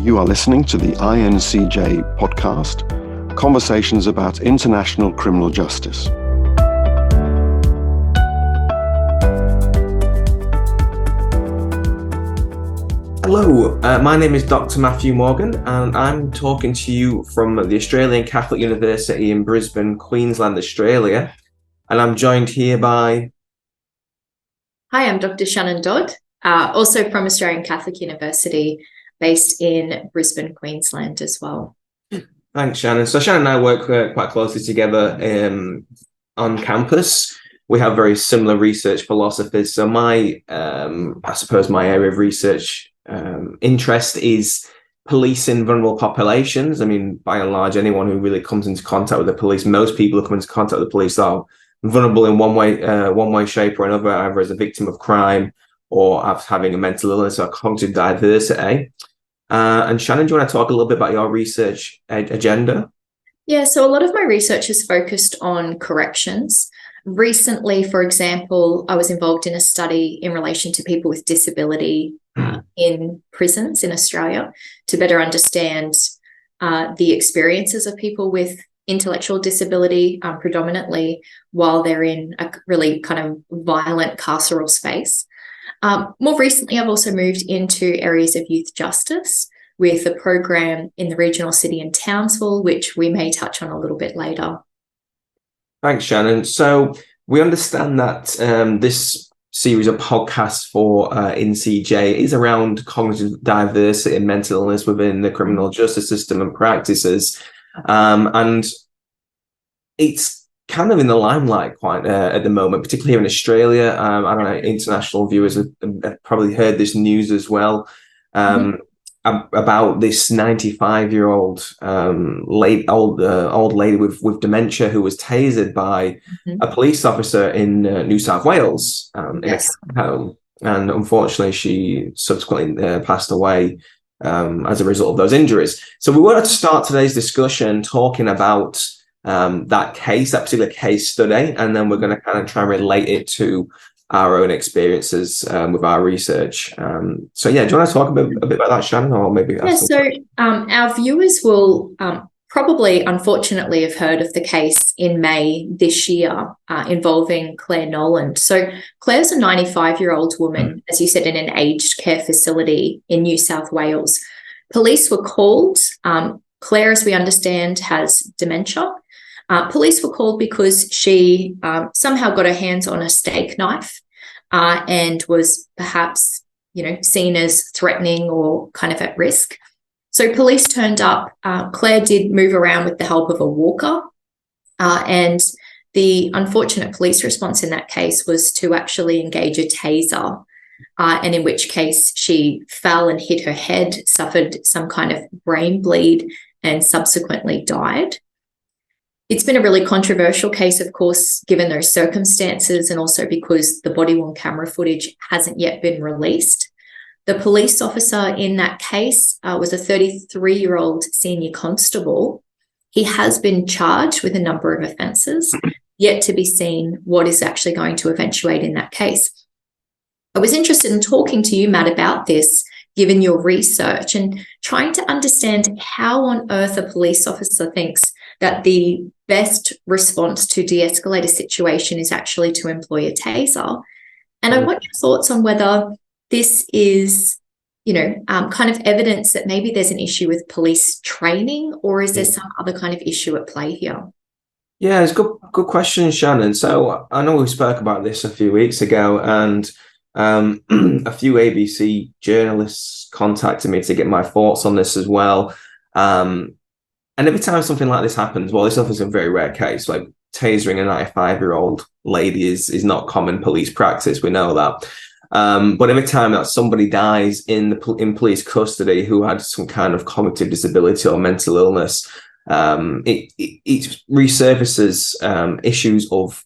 You are listening to the INCJ podcast, Conversations about International Criminal Justice. Hello, my name is Dr. Matthew Morgan, and I'm talking to you from the Australian Catholic University in Brisbane, Queensland, Australia. And I'm joined here by... Hi, I'm Dr. Shannon Dodd, also from Australian Catholic University, based in Brisbane, Queensland as well. Thanks, Shannon. So Shannon and I work quite closely together on campus. We have very similar research philosophies. So my area of research interest is policing vulnerable populations. I mean, by and large, anyone who really comes into contact with the police, most people who come into contact with the police are vulnerable in one way, shape, or another, either as a victim of crime or as having a mental illness or cognitive diversity. And Shannon, do you want to talk a little bit about your research agenda? Yeah, so a lot of my research is focused on corrections. Recently, for example, I was involved in a study in relation to people with disability in prisons in Australia to better understand the experiences of people with intellectual disability, predominantly while they're in a really kind of violent carceral space. More recently, I've also moved into areas of youth justice with a program in the regional city in Townsville, which we may touch on a little bit later. Thanks, Shannon. So we understand that this series of podcasts for INCJ is around cognitive diversity and mental illness within the criminal justice system and practices. And it's kind of in the limelight quite at the moment, particularly here in Australia. I don't know, international viewers have probably heard this news as well, about this 95-year-old old lady with dementia who was tasered by a police officer in New South Wales in a home, and unfortunately she subsequently passed away as a result of those injuries. So we wanted to start today's discussion talking about that particular case study, and then we're going to kind of try and relate it to our own experiences with our research. So yeah, do you want to talk a bit about that, Shannon, or maybe? Our viewers will probably, unfortunately, have heard of the case in May this year involving Claire Noland. So Claire's a 95-year-old woman, as you said, in an aged care facility in New South Wales. Police were called. Claire, as we understand, has dementia. Police were called because she somehow got her hands on a steak knife and was perhaps, seen as threatening or kind of at risk. So police turned up. Claire did move around with the help of a walker. And the unfortunate police response in that case was to actually engage a taser, and in which case she fell and hit her head, suffered some kind of brain bleed, and subsequently died. It's been a really controversial case, of course, given those circumstances, and also because the body-worn camera footage hasn't yet been released. The police officer in that case was a 33-year-old senior constable. He has been charged with a number of offences, yet to be seen what is actually going to eventuate in that case. I was interested in talking to you, Matt, about this, given your research, and trying to understand how on earth a police officer thinks that the best response to de-escalate a situation is actually to employ a taser. And I want your thoughts on whether this is, kind of evidence that maybe there's an issue with police training, or is there some other kind of issue at play here? Yeah, it's good question, Shannon. So I know we spoke about this a few weeks ago, and a few ABC journalists contacted me to get my thoughts on this as well. And every time something like this happens, well, this is a very rare case. Like tasering a 95-year-old lady is not common police practice. We know that. But every time that somebody dies in police custody who had some kind of cognitive disability or mental illness, it resurfaces issues of,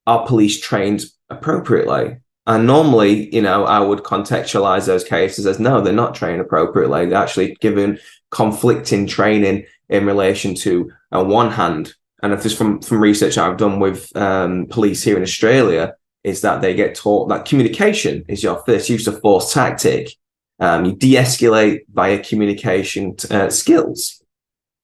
are police trained appropriately? And normally, I would contextualize those cases as, no, they're not trained appropriately. They're actually given conflicting training in relation to, on one hand, and if this from research I've done with police here in Australia, is that they get taught that communication is your first use of force tactic. You de-escalate via communication skills.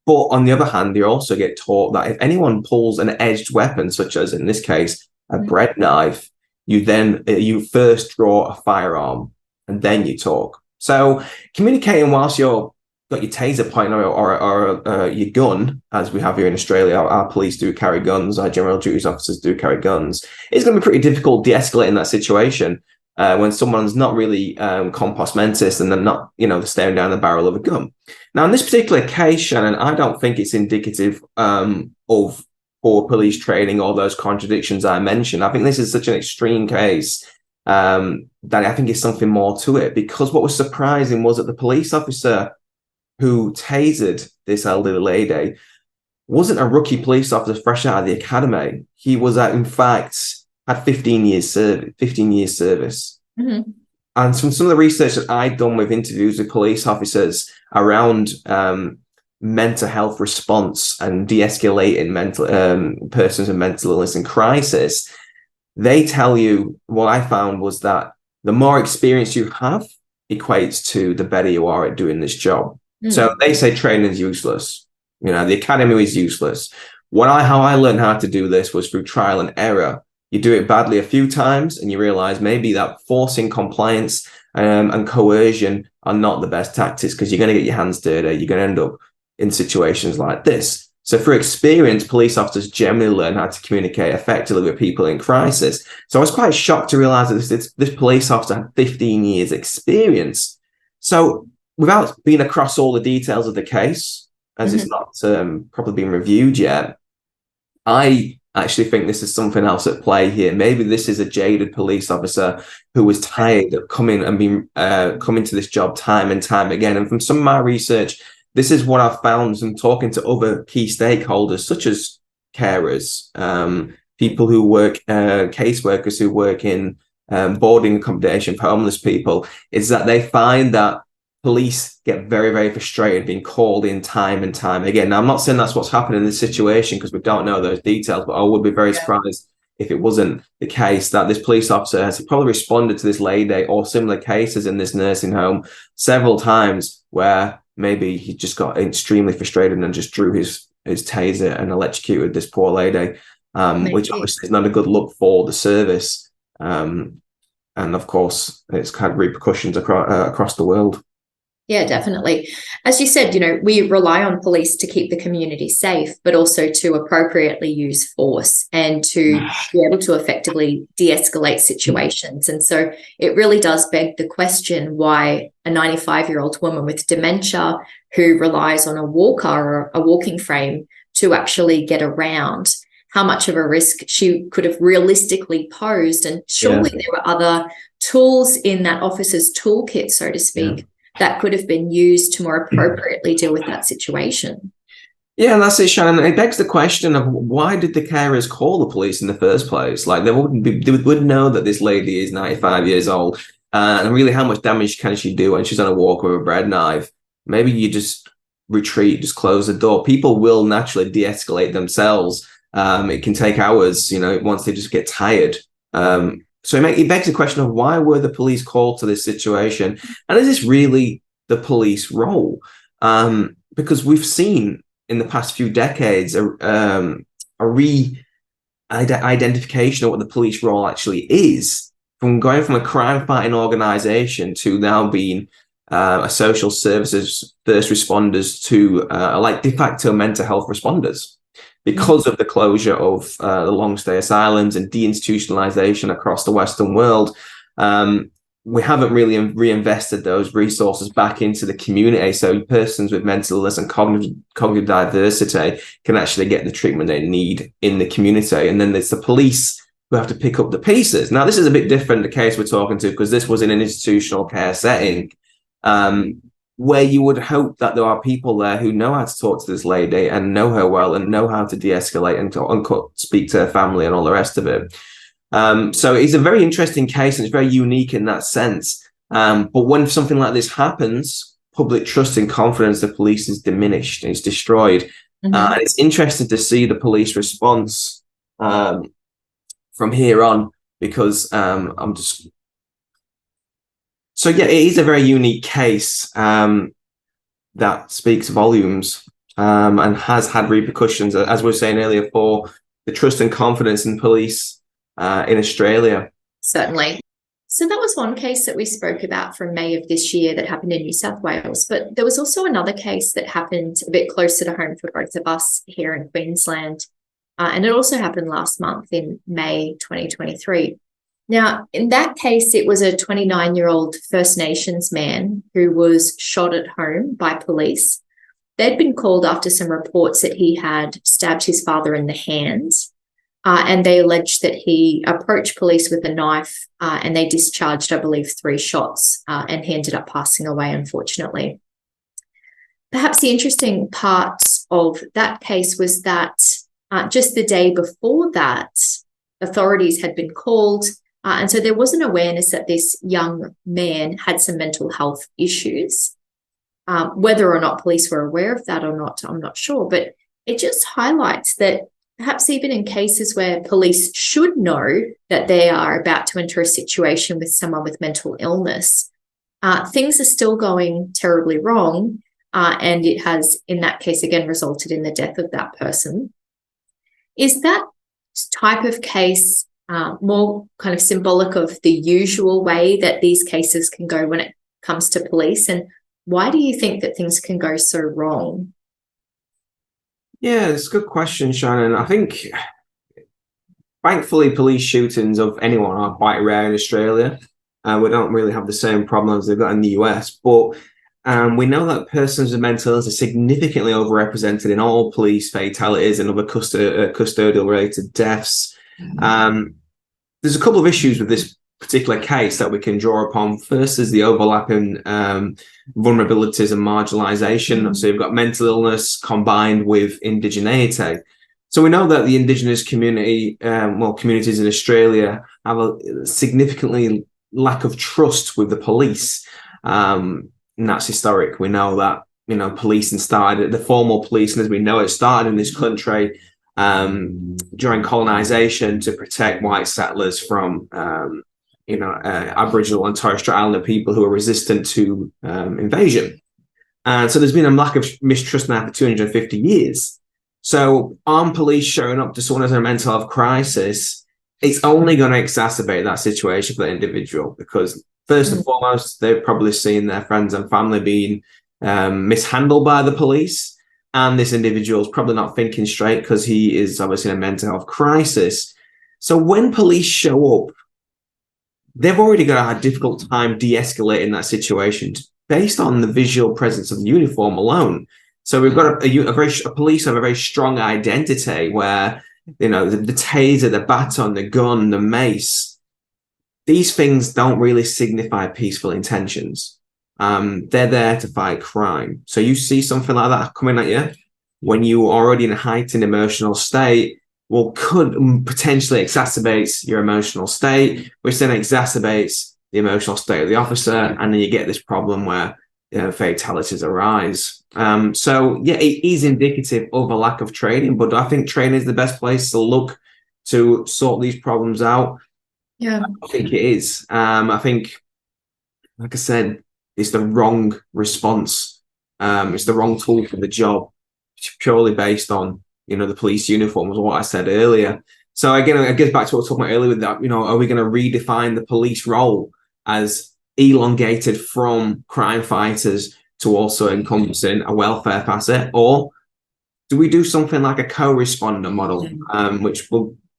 But on the other hand, you also get taught that if anyone pulls an edged weapon, such as in this case, a bread knife, you first draw a firearm and then you talk. So communicating whilst you're got your taser pointing or your gun, as we have here in Australia, our police do carry guns, our general duties officers do carry guns. It's going to be pretty difficult de-escalating that situation when someone's not really compos mentis and they're not, staring down the barrel of a gun. Now, in this particular case, Shannon, I don't think it's indicative of poor police training or those contradictions I mentioned. I think this is such an extreme case that I think is something more to it, because what was surprising was that the police officer who tasered this elderly lady wasn't a rookie police officer fresh out of the academy. He was, in fact, had 15 years service. Mm-hmm. And from some of the research that I'd done with interviews with police officers around mental health response and de-escalating persons with mental illness and crisis, they tell you, what I found was that the more experience you have equates to the better you are at doing this job. So they say training is useless. The academy is useless. How I learned how to do this was through trial and error. You do it badly a few times and you realize maybe that forcing compliance and coercion are not the best tactics, because you're going to get your hands dirty. You're going to end up in situations like this. So through experience, police officers generally learn how to communicate effectively with people in crisis. So I was quite shocked to realize that this police officer had 15 years experience. So without being across all the details of the case, as it's not probably been reviewed yet, I actually think this is something else at play here. Maybe this is a jaded police officer who was tired of coming to this job time and time again. And from some of my research, this is what I've found from talking to other key stakeholders, such as carers, people who work, caseworkers who work in boarding accommodation for homeless people, is that they find that police get very, very frustrated being called in time and time again. Now, I'm not saying that's what's happened in this situation, because we don't know those details, but I would be very surprised if it wasn't the case that this police officer has probably responded to this lady or similar cases in this nursing home several times where maybe he just got extremely frustrated and just drew his taser and electrocuted this poor lady, which obviously is not a good look for the service. And of course, it's had repercussions across the world. Yeah, definitely. As you said, we rely on police to keep the community safe, but also to appropriately use force and to be able to effectively de-escalate situations. And so it really does beg the question why a 95-year-old woman with dementia who relies on a walker or a walking frame to actually get around, how much of a risk she could have realistically posed. And surely there were other tools in that officer's toolkit, so to speak, that could have been used to more appropriately deal with that situation. Yeah, and that's it, Shannon. It begs the question of why did the carers call the police in the first place? Like, they would know that this lady is 95 years old, and really how much damage can she do when she's on a walk with a bread knife? Maybe you just retreat, just close the door. People will naturally de-escalate themselves. It can take hours, once they just get tired. So it begs the question of why were the police called to this situation? And is this really the police role? Because we've seen in the past few decades a re-identification of what the police role actually is, from going from a crime-fighting organization to now being a social services first responders to like de facto mental health responders. Because of the closure of the long-stay asylums and deinstitutionalization across the Western world, we haven't really reinvested those resources back into the community, so persons with mental illness and cognitive diversity can actually get the treatment they need in the community. And then there's the police who have to pick up the pieces. Now, this is a bit different, the case we're talking to, because this was in an institutional care setting, where you would hope that there are people there who know how to talk to this lady and know her well and know how to de-escalate and speak to her family and all the rest of it. So it's a very interesting case, and it's very unique in that sense. But when something like this happens, public trust and confidence of police is diminished and it's destroyed. And it's interesting to see the police response from here on, because So yeah, it is a very unique case that speaks volumes and has had repercussions, as we were saying earlier, for the trust and confidence in police in Australia. Certainly. So that was one case that we spoke about from May of this year that happened in New South Wales. But there was also another case that happened a bit closer to home for both of us here in Queensland. And it also happened last month in May 2023. Now, in that case, it was a 29-year-old First Nations man who was shot at home by police. They'd been called after some reports that he had stabbed his father in the hands. And they alleged that he approached police with a knife and they discharged, I believe, 3 shots and he ended up passing away, unfortunately. Perhaps the interesting part of that case was that just the day before that, authorities had been called. And so there was an awareness that this young man had some mental health issues. Whether or not police were aware of that or not, I'm not sure. But it just highlights that perhaps even in cases where police should know that they are about to enter a situation with someone with mental illness, things are still going terribly wrong. And it has, in that case, again, resulted in the death of that person. Is that type of case more kind of symbolic of the usual way that these cases can go when it comes to police? And why do you think that things can go so wrong? Yeah, it's a good question, Shannon. I think, thankfully, police shootings of anyone are quite rare in Australia. We don't really have the same problems they've got in the US, but we know that persons with mental illness are significantly overrepresented in all police fatalities and other custodial-related deaths. There's a couple of issues with this particular case that we can draw upon. First is the overlapping vulnerabilities and marginalisation. So you've got mental illness combined with indigeneity. So we know that the Indigenous community, communities in Australia have a significantly lack of trust with the police. And that's historic. We know that, policing started, the formal policing as we know it started in this country during colonisation to protect white settlers from Aboriginal and Torres Strait Islander people who are resistant to invasion. And so there's been a lack of mistrust now for 250 years. So armed police showing up to someone who has a mental health crisis, it's only going to exacerbate that situation for the individual, because first and foremost, they've probably seen their friends and family being mishandled by the police. And this individual is probably not thinking straight because he is obviously in a mental health crisis. So when police show up, they've already got a difficult time de-escalating that situation based on the visual presence of the uniform alone. So we've got a police have a very strong identity where, the taser, the baton, the gun, the mace, these things don't really signify peaceful intentions. They're there to fight crime. So you see something like that coming at you when you're already in a heightened emotional state, could potentially exacerbate your emotional state, which then exacerbates the emotional state of the officer, and then you get this problem where fatalities arise. So yeah, it is indicative of a lack of training, but I think training is the best place to look to sort these problems out. Yeah, I think it is. I think, like I said, it's the wrong response. It's the wrong tool for the job, purely based on the police uniform, was what I said earlier. So again, it gets back to what I was talking about earlier with that, are we going to redefine the police role as elongated from crime fighters to also encompassing a welfare facet? Or do we do something like a co-responder model, which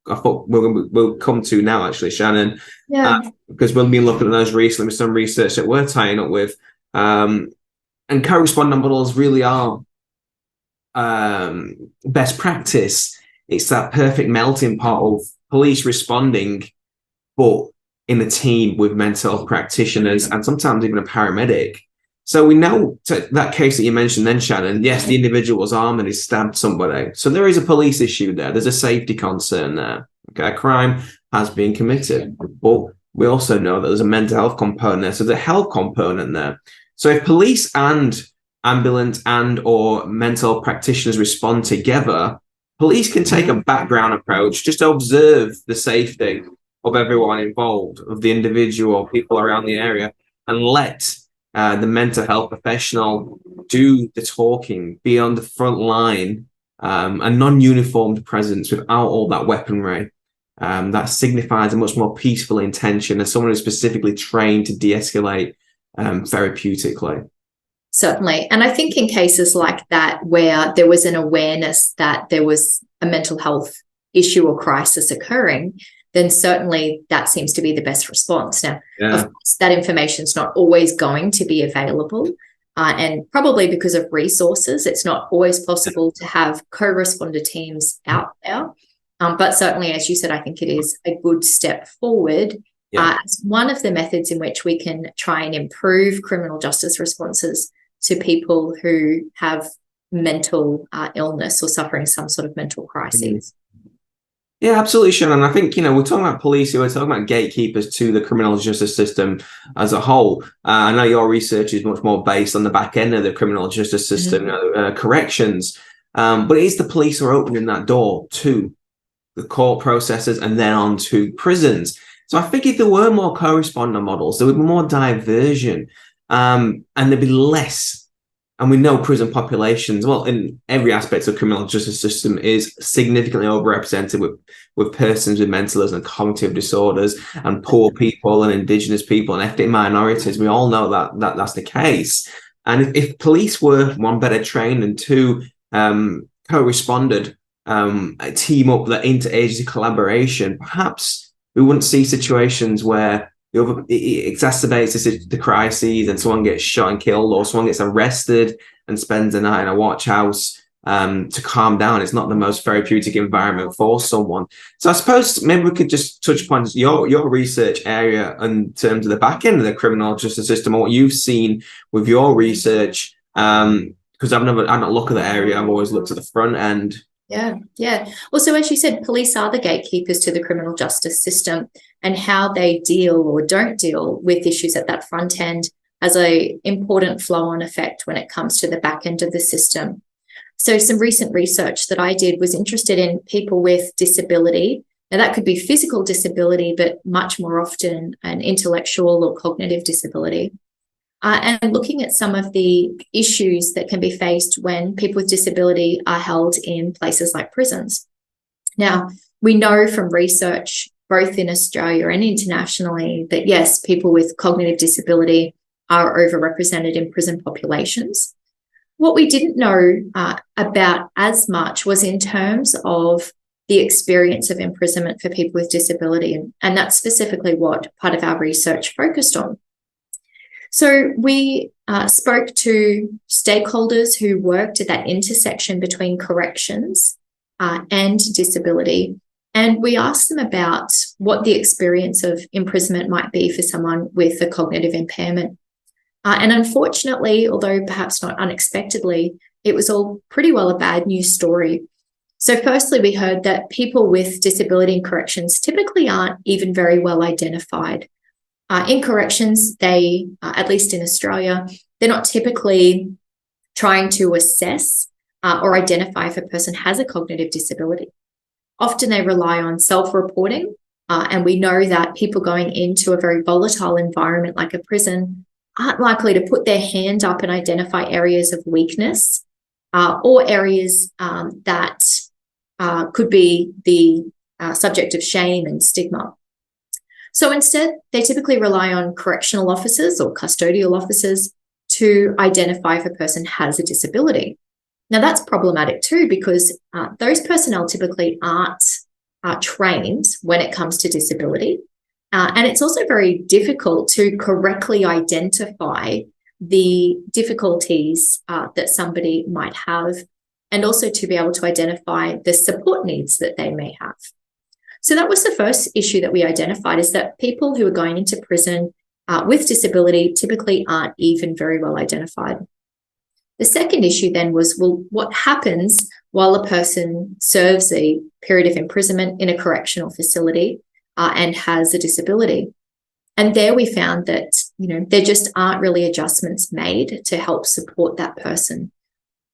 I thought we'll come to now, actually, Shannon, because we've been looking at those recently with some research that we're tying up with. And co-responder models really are best practice. It's that perfect melting pot of police responding, but in a team with mental health practitioners and sometimes even a paramedic. So we know that case that you mentioned then, Shannon, yes, the individual was armed and he stabbed somebody. So there is a police issue there. There's a safety concern there. Okay, a crime has been committed. But we also know that there's a mental health component there. So there's a health component there. So if police and ambulance and or mental practitioners respond together, police can take a background approach, just to observe the safety of everyone involved, of the individual, people around the area. and let the mental health professional do the talking, be on the front line, a non-uniformed presence without all that weaponry. That signifies a much more peaceful intention as someone who's specifically trained to de-escalate therapeutically. Certainly. And I think in cases like that, where there was an awareness that there was a mental health issue or crisis occurring, then certainly that seems to be the best response. Now, of course, that information is not always going to be available. And probably because of resources, it's not always possible to have co-responder teams out there. But certainly, as you said, I think it is a good step forward as one of the methods in which we can try and improve criminal justice responses to people who have mental illness or suffering some sort of mental crisis. Yeah, absolutely, Shannon. I think, we're talking about police here, we're talking about gatekeepers to the criminal justice system as a whole. I know your research is much more based on the back end of the criminal justice system, corrections, but it is the police who are opening that door to the court processes and then on to prisons. So I think if there were more co-responder models, there would be more diversion, and there'd be less. And we know prison populations, well, in every aspect of the criminal justice system, is significantly overrepresented with persons with mental illness and cognitive disorders, and poor people and Indigenous people and ethnic minorities. We all know that that's the case. And if police were, one, better trained, and two, co-responded, a team up, that interagency collaboration, perhaps we wouldn't see situations where it exacerbates the crises and someone gets shot and killed, or someone gets arrested and spends the night in a watch house to calm down. It's not the most therapeutic environment for someone. So I suppose maybe we could just touch upon your research area in terms of the back end of the criminal justice system, or what you've seen with your research, because I've not looked at the area. I've always looked at the front end. Yeah. Well, so as you said, police are the gatekeepers to the criminal justice system, and how they deal or don't deal with issues at that front end has an important flow-on effect when it comes to the back end of the system. So some recent research that I did was interested in people with disability. Now, that could be physical disability, but much more often an intellectual or cognitive disability. And looking at some of the issues that can be faced when people with disability are held in places like prisons. Now, we know from research, both in Australia and internationally, that yes, people with cognitive disability are overrepresented in prison populations. What we didn't know about as much was in terms of the experience of imprisonment for people with disability. And that's specifically what part of our research focused on. So we spoke to stakeholders who worked at that intersection between corrections and disability. And we asked them about what the experience of imprisonment might be for someone with a cognitive impairment. And unfortunately, although perhaps not unexpectedly, it was all pretty well a bad news story. So firstly, we heard that people with disability in corrections typically aren't even very well identified. In corrections, they, at least in Australia, they're not typically trying to assess or identify if a person has a cognitive disability. Often they rely on self-reporting, and we know that people going into a very volatile environment like a prison aren't likely to put their hand up and identify areas of weakness or areas that could be the subject of shame and stigma. So instead, they typically rely on correctional officers or custodial officers to identify if a person has a disability. Now, that's problematic too, because those personnel typically aren't trained when it comes to disability. And it's also very difficult to correctly identify the difficulties that somebody might have, and also to be able to identify the support needs that they may have. So that was the first issue that we identified, is that people who are going into prison with disability typically aren't even very well identified. The second issue then was, well, what happens while a person serves a period of imprisonment in a correctional facility and has a disability? And there we found that, there just aren't really adjustments made to help support that person.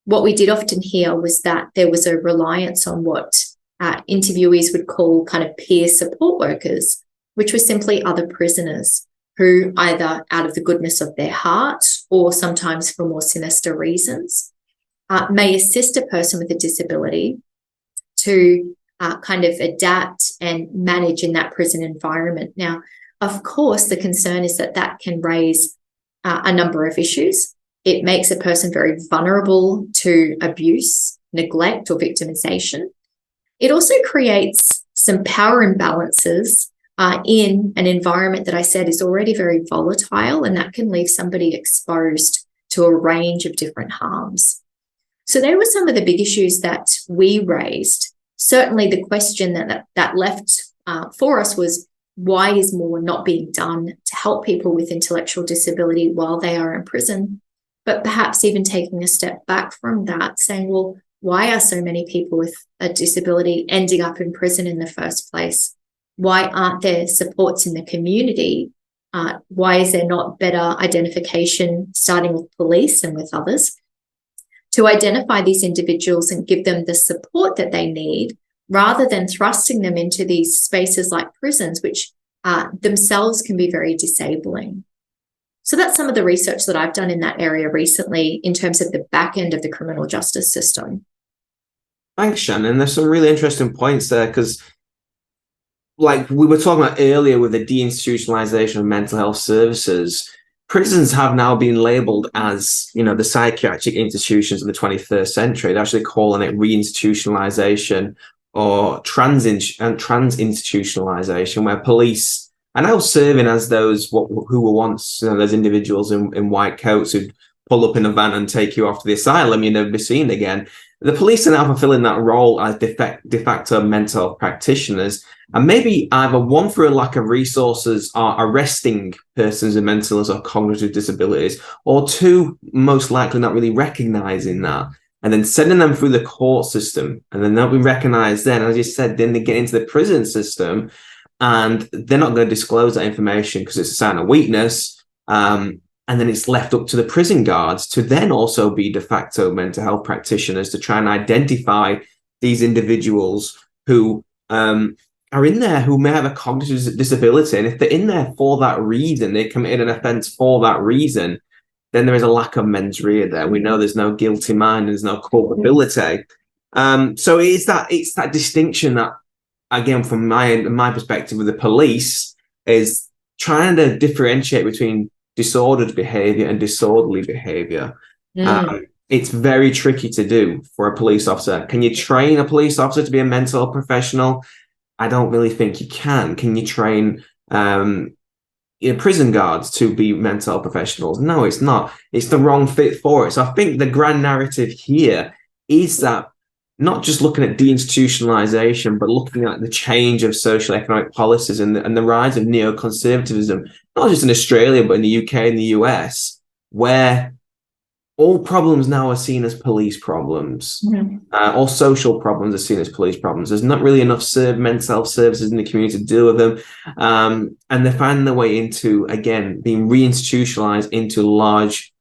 What we did often hear was that there was a reliance on what interviewees would call kind of peer support workers, which were simply other prisoners who either out of the goodness of their heart or sometimes for more sinister reasons may assist a person with a disability to kind of adapt and manage in that prison environment. Now, of course, the concern is that that can raise a number of issues. It makes a person very vulnerable to abuse, neglect, or victimization. It also creates some power imbalances in an environment that I said is already very volatile, and that can leave somebody exposed to a range of different harms. So they were some of the big issues that we raised. Certainly the question that left for us was, why is more not being done to help people with intellectual disability while they are in prison? But perhaps even taking a step back from that, saying, well, why are so many people with a disability ending up in prison in the first place? Why aren't there supports in the community? Why is there not better identification, starting with police and with others, to identify these individuals and give them the support that they need, rather than thrusting them into these spaces like prisons, which themselves can be very disabling? So that's some of the research that I've done in that area recently in terms of the back end of the criminal justice system. Thanks, Shannon. There's some really interesting points there, because like we were talking about earlier with the deinstitutionalization of mental health services, prisons have now been labeled as, the psychiatric institutions of the 21st century. They're actually calling it reinstitutionalization or trans-institutionalization, where police are now serving as those who were once, those individuals in white coats who'd pull up in a van and take you off to the asylum, you'd never be seen again. The police are now fulfilling that role as de facto mental health practitioners, and maybe either one, through a lack of resources, are arresting persons with mental illness or cognitive disabilities, or two, most likely not really recognizing that, and then sending them through the court system, and then they'll be recognized then. As you said, then they get into the prison system, and they're not going to disclose that information because it's a sign of weakness. And then it's left up to the prison guards to then also be de facto mental health practitioners to try and identify these individuals who are in there, who may have a cognitive disability. And if they're in there for that reason, they committed an offence for that reason, then there is a lack of mens rea there. We know there's no guilty mind, there's no culpability. So it's that distinction that, again, from my perspective with the police, is trying to differentiate between disordered behavior and disorderly behavior. It's very tricky to do for a police officer. Can you train a police officer to be a mental health professional? I don't really think you can. Can you train prison guards to be mental health professionals? No, it's not. It's the wrong fit for it. So I think the grand narrative here is that not just looking at deinstitutionalization, but looking at the change of social economic policies and the rise of neoconservatism, not just in Australia, but in the UK and the US, where all problems now are seen as police problems. All social problems are seen as police problems. There's not really enough mental health services in the community to deal with them. And they're finding their way into, again, being reinstitutionalized into large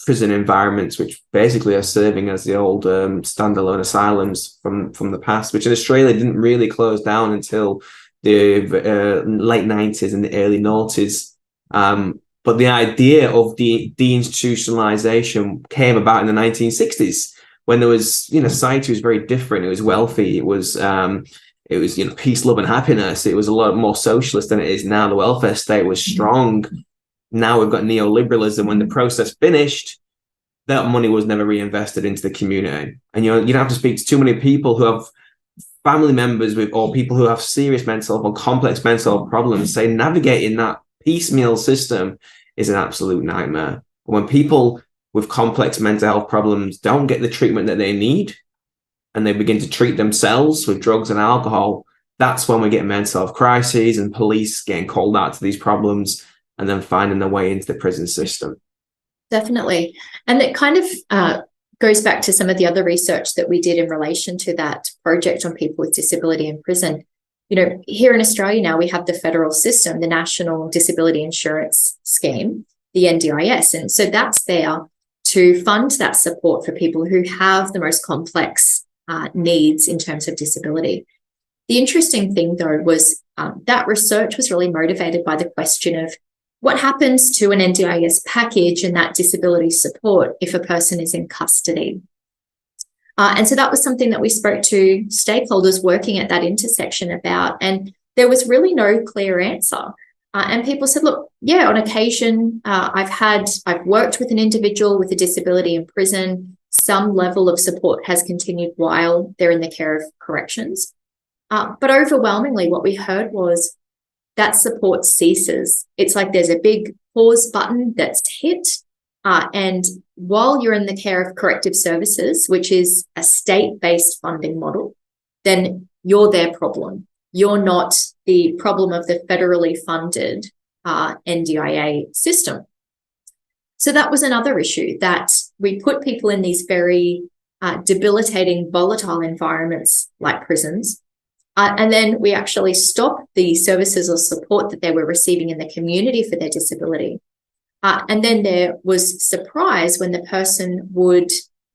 prison environments, which basically are serving as the old standalone asylums from the past, which in Australia didn't really close down until the late 90s and the early noughties. But the idea of the deinstitutionalization came about in the 1960s, when there was, society was very different. It was wealthy. It was peace, love, and happiness. It was a lot more socialist than it is now. The welfare state was strong. Now we've got neoliberalism. When the process finished, that money was never reinvested into the community. And you don't have to speak to too many people who have family members with, or people who have serious mental health or complex mental health problems, say navigating that piecemeal system is an absolute nightmare. When people with complex mental health problems don't get the treatment that they need, and they begin to treat themselves with drugs and alcohol, that's when we get mental health crises and police getting called out to these problems and then finding their way into the prison system. Definitely. And it kind of goes back to some of the other research that we did in relation to that project on people with disability in prison. Here in Australia now, we have the federal system, the National Disability Insurance Scheme, the NDIS. And so that's there to fund that support for people who have the most complex needs in terms of disability. The interesting thing, though, was that research was really motivated by the question of, what happens to an NDIS package and that disability support if a person is in custody? And so that was something that we spoke to stakeholders working at that intersection about, and there was really no clear answer. And people said, look, yeah, on occasion, I've worked with an individual with a disability in prison. Some level of support has continued while they're in the care of corrections. But overwhelmingly, what we heard was that support ceases. It's like there's a big pause button that's hit. And while you're in the care of corrective services, which is a state-based funding model, then you're their problem. You're not the problem of the federally funded NDIA system. So that was another issue, that we put people in these very debilitating, volatile environments like prisons, and then we actually stopped the services or support that they were receiving in the community for their disability. And then there was surprise when the person would,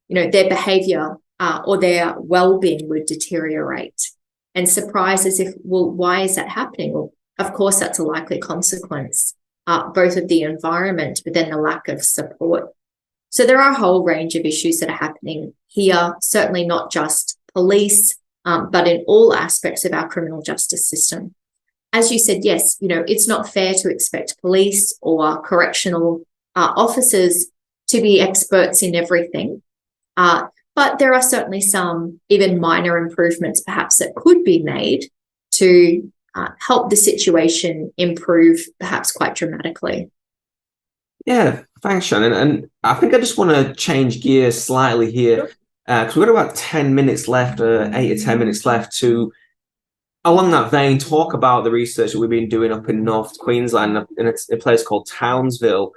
their behavior or their well-being would deteriorate. And surprise as if, well, why is that happening? Well, of course, that's a likely consequence, both of the environment, but then the lack of support. So there are a whole range of issues that are happening here, certainly not just police, but in all aspects of our criminal justice system. As you said, yes, it's not fair to expect police or correctional officers to be experts in everything. But there are certainly some even minor improvements perhaps that could be made to help the situation improve perhaps quite dramatically. Yeah, thanks, Shannon. And I think I just want to change gears slightly here, because we've got about 10 minutes left, 8 or 10 minutes left to, along that vein, talk about the research that we've been doing up in North Queensland in a place called Townsville,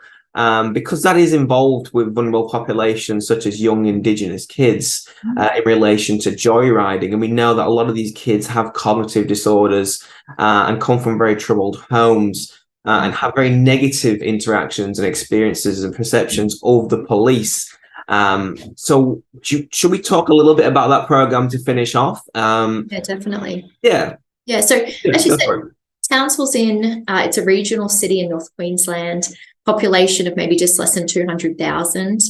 because that is involved with vulnerable populations such as young Indigenous kids in relation to joyriding. And we know that a lot of these kids have cognitive disorders and come from very troubled homes and have very negative interactions and experiences and perceptions of the police. So should we talk a little bit about that program to finish off? Yeah, definitely. Yeah. So as you said, Townsville's it's a regional city in North Queensland, population of maybe just less than 200,000.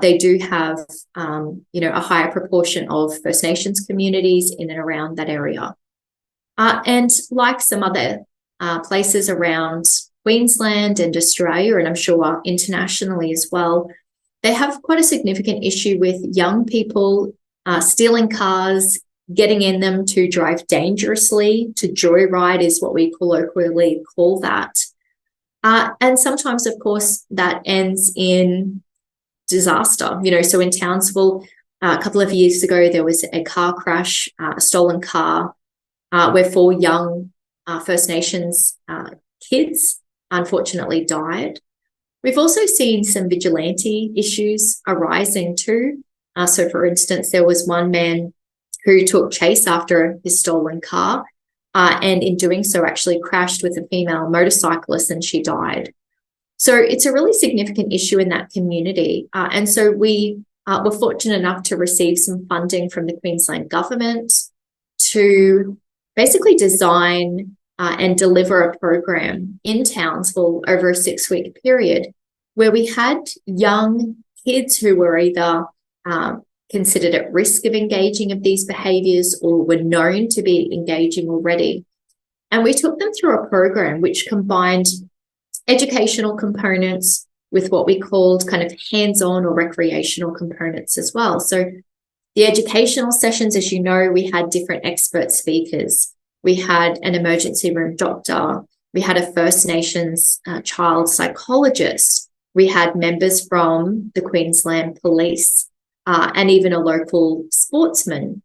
They do have, a higher proportion of First Nations communities in and around that area. And like some other places around Queensland and Australia, and I'm sure internationally as well, they have quite a significant issue with young people stealing cars, getting in them to drive dangerously, to joyride is what we colloquially call that. And sometimes, of course, that ends in disaster. So in Townsville, a couple of years ago, there was a car crash, a stolen car, where 4 young First Nations kids unfortunately died. We've also seen some vigilante issues arising too. So, for instance, there was one man who took chase after his stolen car, and in doing so actually crashed with a female motorcyclist and she died. So it's a really significant issue in that community. And so we were fortunate enough to receive some funding from the Queensland government to basically design and deliver a program in Townsville over a 6-week period where we had young kids who were either considered at risk of engaging of these behaviours or were known to be engaging already. And we took them through a program which combined educational components with what we called kind of hands-on or recreational components as well. So the educational sessions, as you know, we had different expert speakers. We had an emergency room doctor. We had a First Nations child psychologist. We had members from the Queensland Police and even a local sportsman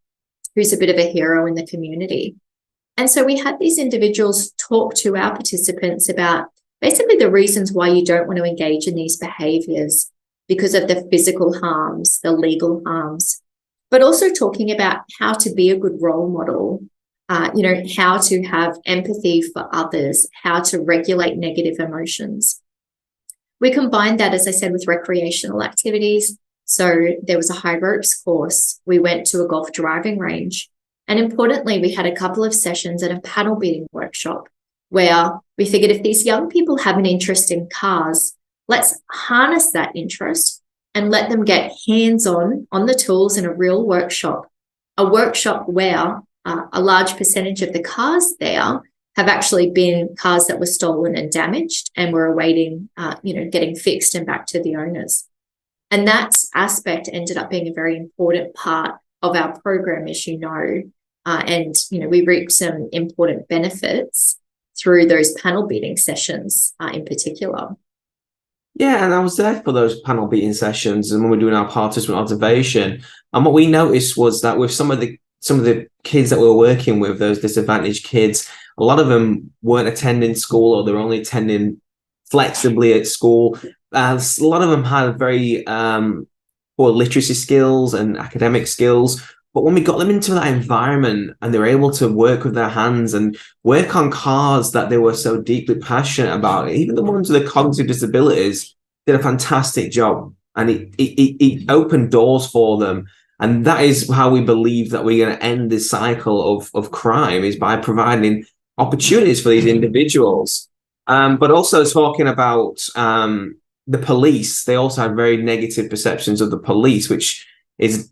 who's a bit of a hero in the community. And so we had these individuals talk to our participants about basically the reasons why you don't want to engage in these behaviours because of the physical harms, the legal harms, but also talking about how to be a good role model, how to have empathy for others, how to regulate negative emotions. We combined that, as I said, with recreational activities. So there was a high ropes course. We went to a golf driving range. And importantly, we had a couple of sessions at a paddle beating workshop where we figured if these young people have an interest in cars, let's harness that interest and let them get hands-on on the tools in a real workshop, a workshop where a large percentage of the cars there have actually been cars that were stolen and damaged and were awaiting, getting fixed and back to the owners. And that aspect ended up being a very important part of our program, as you know. And we reaped some important benefits through those panel beating sessions in particular. Yeah, and I was there for those panel beating sessions, and when we were doing our participant observation, and what we noticed was that with some of the kids that we were working with, those disadvantaged kids, a lot of them weren't attending school, or they're only attending flexibly at school. A lot of them had very poor literacy skills and academic skills. But when we got them into that environment and they were able to work with their hands and work on cars that they were so deeply passionate about, even the ones with the cognitive disabilities did a fantastic job. And it opened doors for them. And that is how we believe that we're going to end this cycle of crime, is by providing opportunities for these individuals. But also talking about the police, they also have very negative perceptions of the police, which is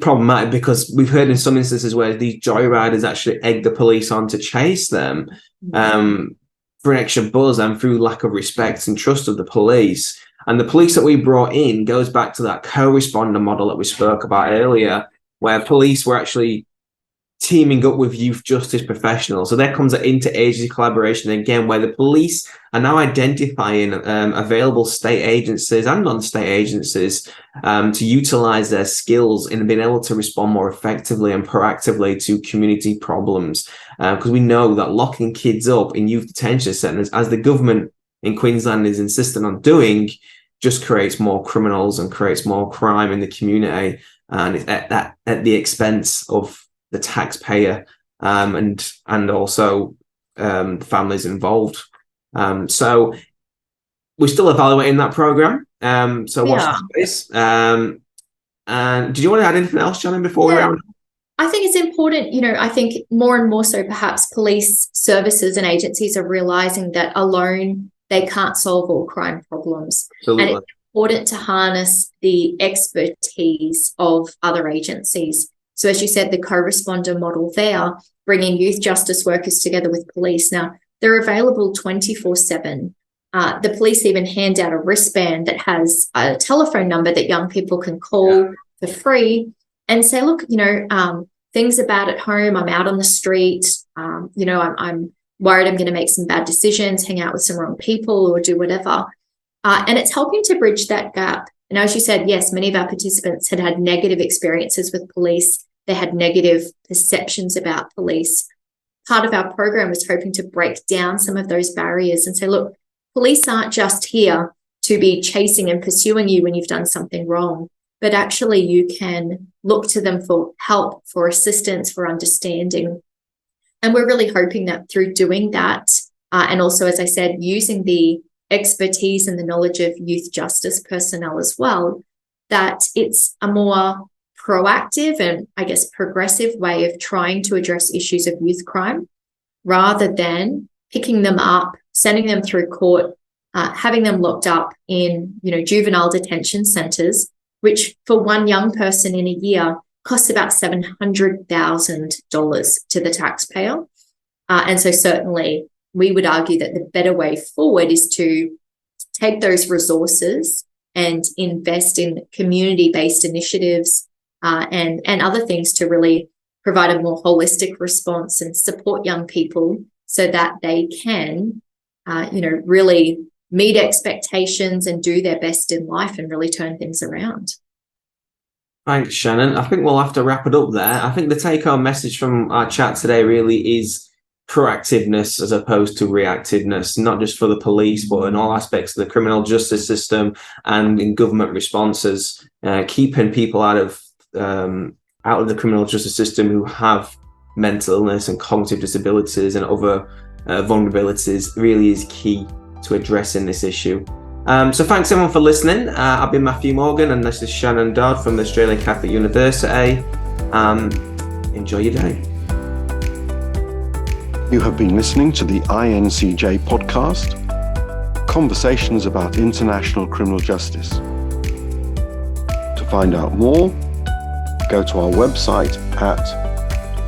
problematic, because we've heard in some instances where these joyriders actually egg the police on to chase them for an extra buzz and through lack of respect and trust of the police. And the police that we brought in goes back to that co-responder model that we spoke about earlier, where police were actually teaming up with youth justice professionals. So there comes an interagency collaboration again, where the police are now identifying available state agencies and non-state agencies to utilize their skills in being able to respond more effectively and proactively to community problems. Because we know that locking kids up in youth detention centres, as the government in Queensland is insisting on doing, just creates more criminals and creates more crime in the community, and it's at the expense of the taxpayer and also families involved. So we're still evaluating that program. So watch this space. And did you want to add anything else, Shannon, before we round up? I think it's important, I think more and more so perhaps police services and agencies are realizing that alone they can't solve all crime problems. Absolutely. And it's important to harness the expertise of other agencies. So as you said, the co-responder model there, bringing youth justice workers together with police. Now, they're available 24/7. The police even hand out a wristband that has a telephone number that young people can call for free and say, look, things are bad at home. I'm out on the street. I'm worried I'm going to make some bad decisions, hang out with some wrong people or do whatever. And it's helping to bridge that gap. And as you said, yes, many of our participants had negative experiences with police. They had negative perceptions about police. Part of our program was hoping to break down some of those barriers and say, look, police aren't just here to be chasing and pursuing you when you've done something wrong, but actually you can look to them for help, for assistance, for understanding. And we're really hoping that through doing that, and also, as I said, using the expertise and the knowledge of youth justice personnel as well, that it's a more proactive and, I guess, progressive way of trying to address issues of youth crime, rather than picking them up, sending them through court, having them locked up in, juvenile detention centres, which for one young person in a year costs about $700,000 to the taxpayer. And so certainly we would argue that the better way forward is to take those resources and invest in community-based initiatives and other things to really provide a more holistic response and support young people so that they can, really meet expectations and do their best in life and really turn things around. Thanks, Shannon. I think we'll have to wrap it up there. I think the take-home message from our chat today really is proactiveness as opposed to reactiveness, not just for the police, but in all aspects of the criminal justice system and in government responses, keeping people out of the criminal justice system who have mental illness and cognitive disabilities and other vulnerabilities really is key to addressing this issue. So thanks everyone for listening. I've been Matthew Morgan and this is Shannon Dodd from the Australian Catholic University. Enjoy your day. You have been listening to the INCJ podcast, Conversations about International Criminal Justice. To find out more, go to our website at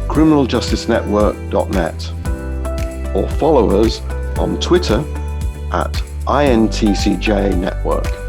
criminaljusticenetwork.net or follow us on Twitter at INTCJ Network.